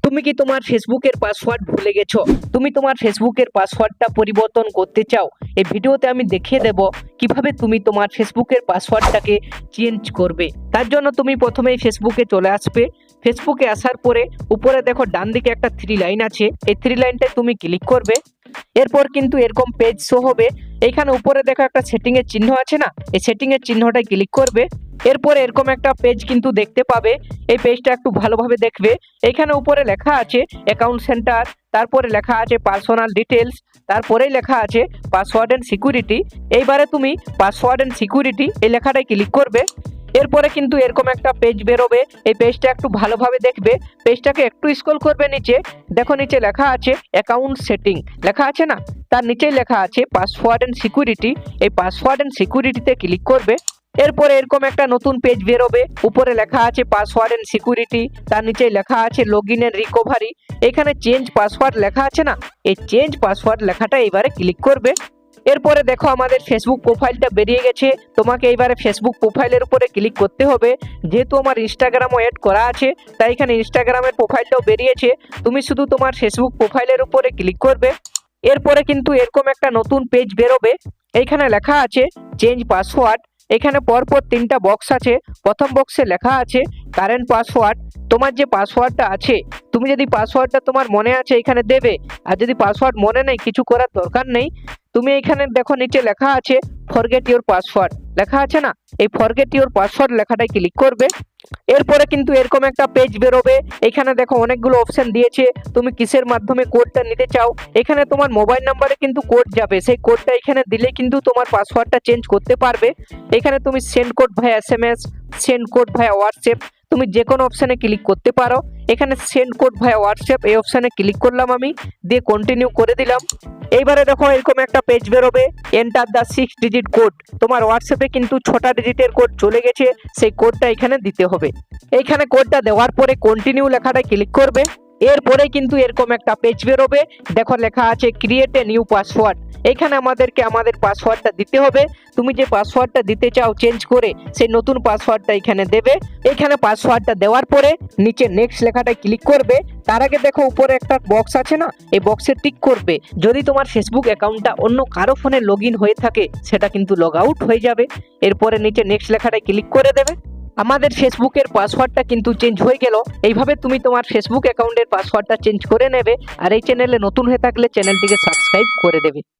তুমি কি তোমার ফেসবুকের পাসওয়ার্ড ভুলে গেছো? তুমি তোমার ফেসবুকের পাসওয়ার্ডটা পরিবর্তন করতে চাও? এই ভিডিওতে আমি দেখিয়ে দেব কিভাবে তুমি তোমার ফেসবুকের পাসওয়ার্ডটাকে চেঞ্জ করবে। তার জন্য তুমি প্রথমেই ফেসবুকে চলে আসবে। ফেসবুকে আসার পরে উপরে দেখো ডান দিকে একটা 3 লাইন আছে, এই 3 লাইনটায় তুমি ক্লিক করবে। এরপর কিন্তু এরকম পেজ শো হবে। এখানে উপরে দেখো একটা সেটিং এর চিহ্ন আছে না, এই সেটিং এর চিহ্নটায় ক্লিক করবে। এরপর এরকম একটা পেজ কিন্তু দেখতে পাবে। এই পেজটা একটু ভালোভাবে দেখবে। এখানে উপরে লেখা আছে অ্যাকাউন্ট সেন্টার, তারপরে লেখা আছে পার্সোনাল ডিটেলস, তারপরেই লেখা আছে পাসওয়ার্ড এন্ড সিকিউরিটি। এইবারে তুমি পাসওয়ার্ড এন্ড সিকিউরিটি এই লেখাটায় ক্লিক করবে। এরপরে কিন্তু এরকম একটা পেজ বেরোবে। এই পেজটা একটু ভালোভাবে দেখবে। পেজটাকে একটু স্ক্রল করবে নিচে, দেখো নিচে লেখা আছে অ্যাকাউন্ট সেটিং লেখা আছে না, তার নিচেই লেখা আছে পাসওয়ার্ড এন্ড সিকিউরিটি। এই পাসওয়ার্ড এন্ড সিকিউরিটিতে ক্লিক করবে। এরপরে এরকম একটা নতুন পেজ বেরোবে। উপরে লেখা আছে পাসওয়ার্ড এন্ড সিকিউরিটি, তার নিচে লেখা আছে লগইন এন্ড রিকভারি। এখানে চেঞ্জ পাসওয়ার্ড লেখা আছে না, এই চেঞ্জ পাসওয়ার্ড লেখাটা এবারে ক্লিক করবে। এরপরে দেখো আমাদের ফেসবুক প্রোফাইলটা বেরিয়ে গেছে। তোমাকে এইবারে ফেসবুক প্রোফাইলের উপরে ক্লিক করতে হবে। যেহেতু আমার ইনস্টাগ্রামও অ্যাড করা আছে, তাই এখানে ইনস্টাগ্রামের প্রোফাইলটাও বেরিয়েছে। তুমি শুধু তোমার ফেসবুক প্রোফাইলের উপরে ক্লিক করবে। এরপরে কিন্তু এরকম একটা নতুন পেজ বেরোবে। এইখানে লেখা আছে চেঞ্জ পাসওয়ার্ড। এখানে পরপর 3টা বক্স আছে। প্রথম বক্সে লেখা আছে কারেন্ট পাসওয়ার্ড। তোমার যে পাসওয়ার্ডটা আছে, তুমি যদি পাসওয়ার্ডটা তোমার মনে আছে এখানে দেবে, আর যদি পাসওয়ার্ড মনে নেই কিছু করার দরকার নেই। তুমি এখানে দেখো নিচে লেখা আছে ফরগেট ইওর পাসওয়ার্ড লেখা আছে না, এই ফরগেট ইওর পাসওয়ার্ড লেখাটায় ক্লিক করবে। এরপরে কিন্তু এরকম একটা পেজ বেরোবে। এখানে দেখো অনেকগুলো অপশন দিয়েছে, তুমি কিসের মাধ্যমে কোডটা নিতে চাও। এখানে তোমার মোবাইল নাম্বারে কিন্তু কোড যাবে, সেই কোডটা এখানে দিলে কিন্তু তোমার পাসওয়ার্ডটা চেঞ্জ করতে পারবে। এখানে তুমি সেন্ড কোড ভায়া SMS, সেন্ড কোড ভায়া হোয়াটসঅ্যাপ, তুমি যে কোনো অপশানে ক্লিক করতে পারো। এখানে সেন্ড কোড ভায়া হোয়াটসঅ্যাপ এই অপশানে ক্লিক করলাম আমি, দিয়ে কন্টিনিউ করে দিলাম। এইবারে দেখো এরকম একটা পেজ বেরোবে, এন্টার দ্য 6 ডিজিট কোড। তোমার হোয়াটসঅ্যাপে কিন্তু 6টা ডিজিটের কোড চলে গেছে, সেই কোডটা এখানে দিতে হবে। এইখানে কোডটা দেওয়ার পরে কন্টিনিউ লেখাটায় ক্লিক করবে। এরপরে কিন্তু এরকম একটা পেজ বেরোবে। দেখো লেখা আছে ক্রিয়েট এ নিউ পাসওয়ার্ড। এখানে আমাদেরকে আমাদের পাসওয়ার্ডটা দিতে হবে। তুমি যে পাসওয়ার্ডটা দিতে চাও চেঞ্জ করে, সেই নতুন পাসওয়ার্ডটা এখানে দেবে। এখানে পাসওয়ার্ডটা দেওয়ার পরে নিচে নেক্সট লেখাটায় ক্লিক করবে। তার আগে দেখো উপরে একটা বক্স আছে না, এই বক্সে টিক করবে। যদি তোমার ফেসবুক অ্যাকাউন্টটা অন্য কারো ফোনে লগ ইন হয়ে থাকে, সেটা কিন্তু লগ আউট হয়ে যাবে। এরপরে নিচে নেক্সট লেখাটায় ক্লিক করে দেবে। আমাদের ফেসবুকের পাসওয়ার্ডটা কিন্তু চেঞ্জ হয়ে গেল। এইভাবে তুমি তোমার ফেসবুক অ্যাকাউন্টের পাসওয়ার্ডটা চেঞ্জ করে নেবে। আর এই চ্যানেলে নতুন হয়ে থাকলে চ্যানেলটিকে সাবস্ক্রাইব করে দেবে।